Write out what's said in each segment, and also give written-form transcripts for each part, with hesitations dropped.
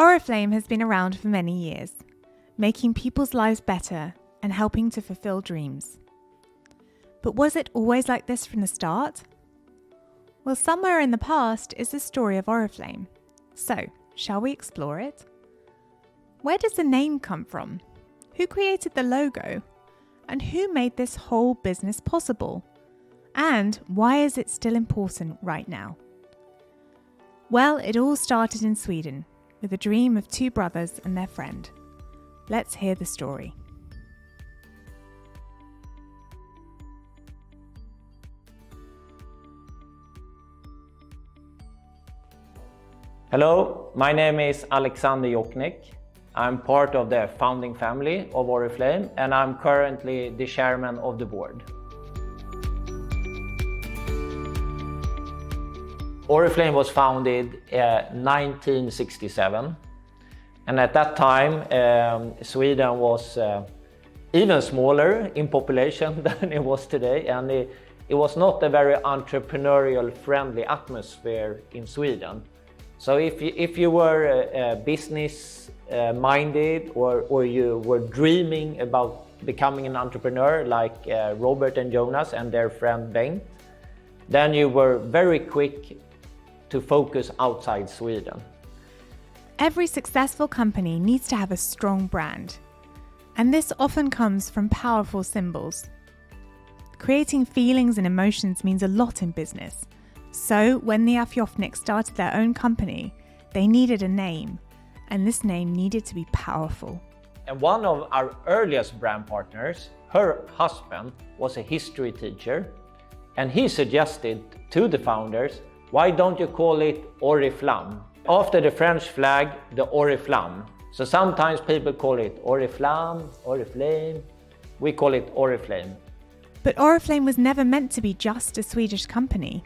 Oriflame has been around for many years, making people's lives better and helping to fulfill dreams. But was it always like this from the start? Well, somewhere in the past is the story of Oriflame. So, shall we explore it? Where does the name come from? Who created the logo? And who made this whole business possible? And why is it still important right now? Well, it all started in Sweden with a dream of two brothers and their friend. Let's hear the story. Hello, my name is Alexander Jochnick. I'm part of the founding family of Oriflame and I'm currently the chairman of the board. Oriflame was founded in 1967 and at that time Sweden was even smaller in population than it was today, and it was not a very entrepreneurial friendly atmosphere in Sweden. So if you were business minded or you were dreaming about becoming an entrepreneur like Robert and Jonas and their friend Bengt, then you were very quick to focus outside Sweden. Every successful company needs to have a strong brand, and this often comes from powerful symbols. Creating feelings and emotions means a lot in business. So when the Jochnick started their own company, they needed a name, and this name needed to be powerful. And one of our earliest brand partners, her husband, was a history teacher, and he suggested to the founders, why don't you call it Oriflamme? After the French flag, the Oriflamme. So sometimes people call it Oriflamme, Oriflame. We call it Oriflame. But Oriflame was never meant to be just a Swedish company.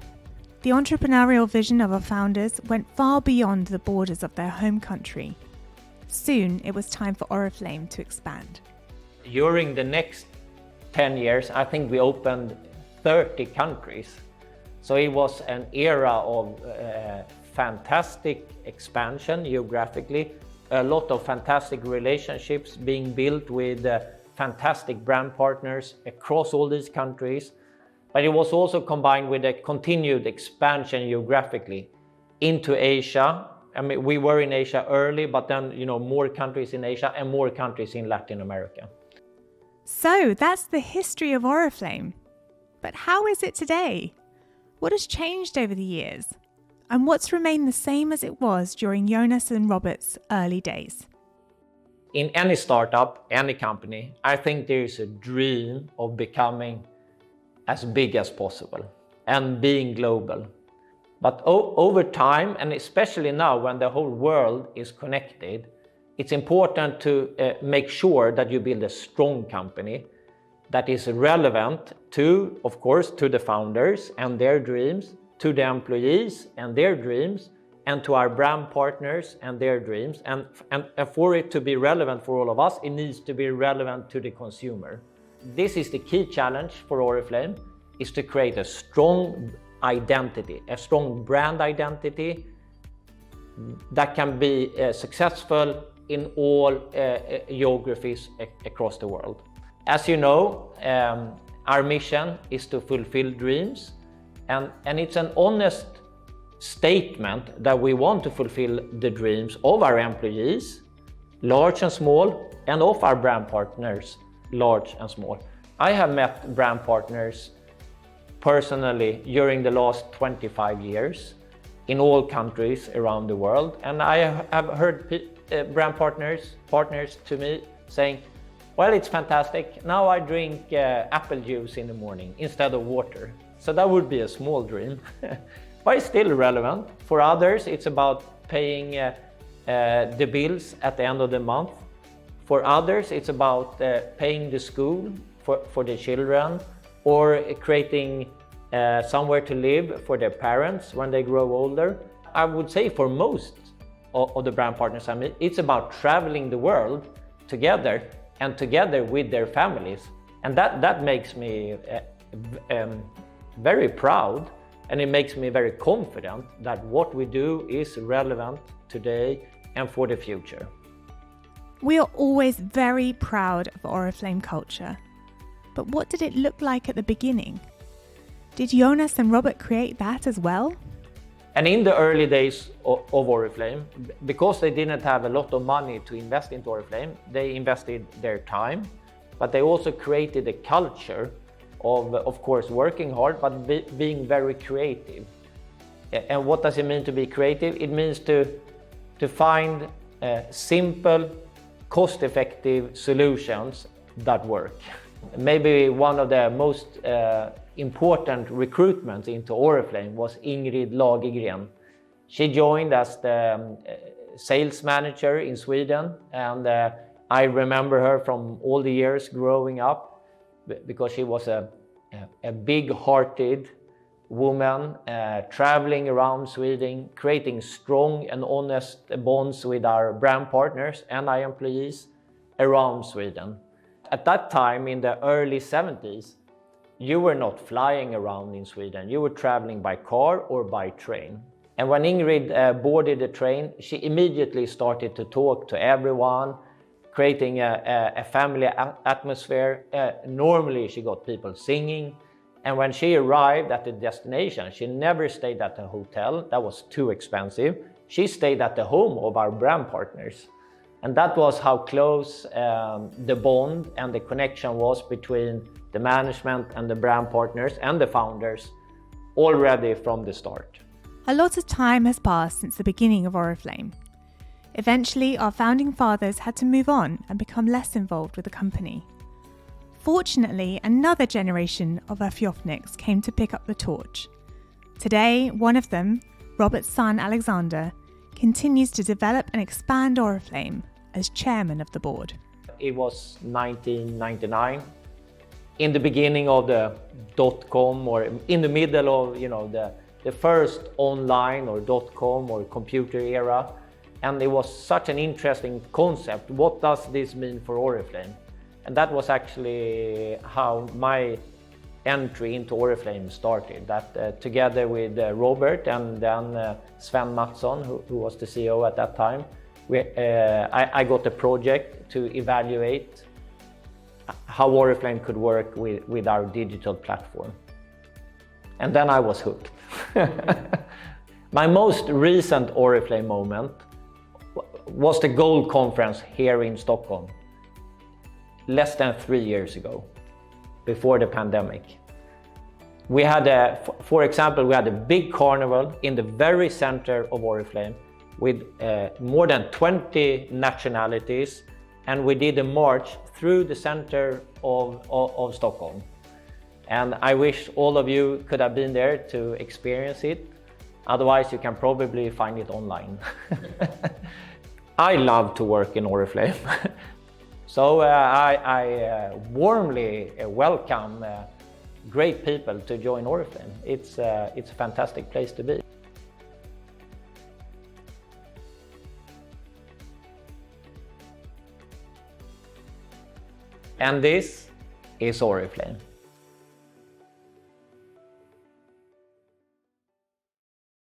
The entrepreneurial vision of our founders went far beyond the borders of their home country. Soon, it was time for Oriflame to expand. During the next 10 years, I think we opened 30 countries. So it was an era of fantastic expansion geographically, a lot of fantastic relationships being built with fantastic brand partners across all these countries. But it was also combined with a continued expansion geographically into Asia. I mean, we were in Asia early, but then, more countries in Asia and more countries in Latin America. So that's the history of Oriflame. But how is it today? What has changed over the years? And what's remained the same as it was during Jonas and Robert's early days? In any startup, any company, I think there is a dream of becoming as big as possible and being global. But over time, and especially now when the whole world is connected, it's important to make sure that you build a strong company that is relevant to, of course, to the founders and their dreams, to the employees and their dreams, and to our brand partners and their dreams. And for it to be relevant for all of us, it needs to be relevant to the consumer. This is the key challenge for Oriflame, is to create a strong identity, a strong brand identity that can be successful in all geographies across the world. As you know, our mission is to fulfill dreams, and it's an honest statement that we want to fulfill the dreams of our employees, large and small, and of our brand partners, large and small. I have met brand partners personally during the last 25 years in all countries around the world, and I have heard brand partners to me saying, well, it's fantastic, now I drink apple juice in the morning instead of water. So that would be a small dream, but it's still relevant. For others, it's about paying the bills at the end of the month. For others, it's about paying the school for the children, or creating somewhere to live for their parents when they grow older. I would say for most of the brand partners I meet, it's about traveling the world together and together with their families. And that makes me very proud, and it makes me very confident that what we do is relevant today and for the future. We are always very proud of Oriflame culture. But what did it look like at the beginning? Did Jonas and Robert create that as well? And in the early days of Oriflame, because they didn't have a lot of money to invest into Oriflame, they invested their time, but they also created a culture of course, working hard, but being very creative. And what does it mean to be creative? It means to find simple, cost-effective solutions that work. Maybe one of the most important recruitments into Oriflame was Ingrid Lagergren. She joined as the sales manager in Sweden, and I remember her from all the years growing up because she was a big-hearted woman traveling around Sweden, creating strong and honest bonds with our brand partners and our employees around Sweden. At that time, in the early 70s, you were not flying around in Sweden. You were traveling by car or by train. And when Ingrid boarded the train, she immediately started to talk to everyone, creating a family atmosphere. Normally, she got people singing. And when she arrived at the destination, she never stayed at a hotel. That was too expensive. She stayed at the home of our brand partners. And that was how close the bond and the connection was between the management and the brand partners and the founders already from the start. A lot of time has passed since the beginning of Oriflame. Eventually, our founding fathers had to move on and become less involved with the company. Fortunately, another generation of our Jochnicks came to pick up the torch. Today, one of them, Robert's son Alexander, continues to develop and expand Oriflame as chairman of the board. It was 1999, in the beginning of the .com, or in the middle of the first online or .com or computer era, and it was such an interesting concept. What does this mean for Oriflame? And that was actually how my entry into Oriflame started. That together with Robert and then Sven Mattsson, who was the CEO at that time, I got a project to evaluate how Oriflame could work with our digital platform. And then I was hooked. My most recent Oriflame moment was the Gold Conference here in Stockholm, less than 3 years ago, before the pandemic. We had for example, we had a big carnival in the very center of Oriflame with more than 20 nationalities, and we did a march through the center of Stockholm. And I wish all of you could have been there to experience it. Otherwise, you can probably find it online. I love to work in Oriflame. So I warmly welcome great people to join Oriflame. It's a fantastic place to be. And this is Oriflame.